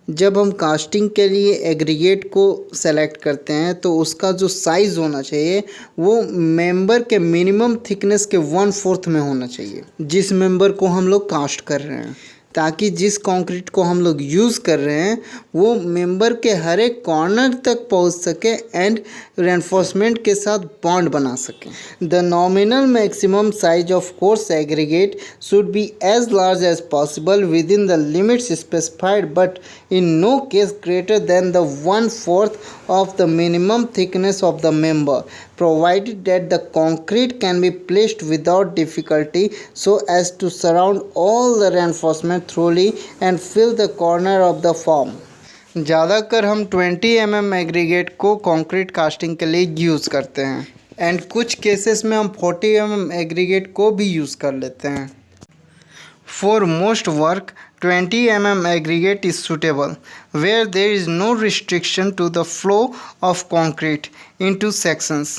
जब हम कास्टिंग के लिए एग्रीगेट को सेलेक्ट करते हैं तो उसका जो साइज़ होना चाहिए वो मेंबर के मिनिमम थिकनेस के 1/4 में होना चाहिए, जिस मेंबर को हम लोग कास्ट कर रहे हैं, ताकि जिस कंक्रीट को हम लोग यूज़ कर रहे हैं वो मेंबर के हर एक कॉर्नर तक पहुंच सके एंड रेनफोर्समेंट के साथ बॉन्ड बना सके। The nominal maximum size of coarse aggregate should be as large as possible within the limits specified but in no case greater than the 1/4 of the minimum thickness of the member, provided that the concrete can be placed without difficulty so as to surround all the reinforcement thoroughly and fill the corner of the form. ज़्यादातर हम 20 mm aggregate को concrete casting के लिए use करते हैं and कुछ cases में हम 40 mm एग्रीगेट को भी यूज़ कर लेते हैं। For most work, 20 mm aggregate is suitable, where there is no restriction to the flow of concrete into sections.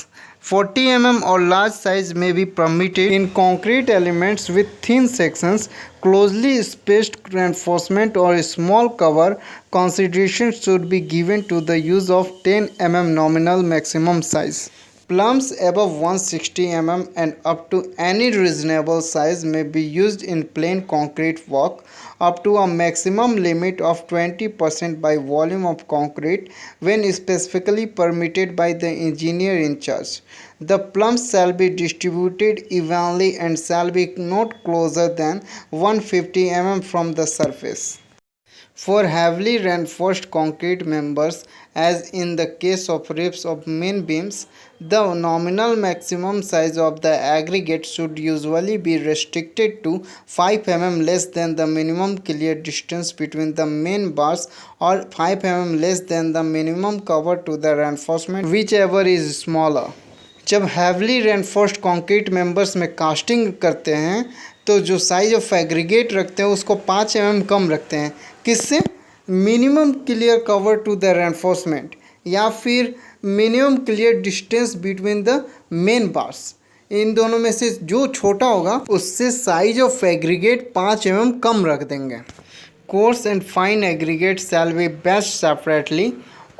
40 mm or large size may be permitted in concrete elements with thin sections, closely spaced reinforcement or a small cover. Consideration should be given to the use of 10 mm nominal maximum size. Plums above 160 mm and up to any reasonable size may be used in plain concrete work up to a maximum limit of 20% by volume of concrete when specifically permitted by the engineer in charge. The plums shall be distributed evenly and shall be not closer than 150 mm from the surface. For heavily reinforced concrete members, as in the case of ribs of main beams, the nominal maximum size of the aggregate should usually be restricted to 5 mm less than the minimum clear distance between the main bars or 5 mm less than the minimum cover to the reinforcement, whichever is smaller. जब heavily reinforced concrete members में casting करते हैं तो जो size of aggregate रखते हैं उसको 5 mm कम रखते हैं। किससे? Minimum clear cover to the reinforcement या फिर minimum clear distance between the main bars. इन दोनों में से जो छोटा होगा उससे साइज ऑफ एग्रीगेट 5 mm कम रख देंगे। Coarse and fine aggregate shall be batched separately.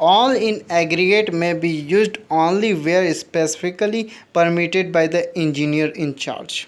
All in aggregate may be used only where specifically permitted by the engineer in charge.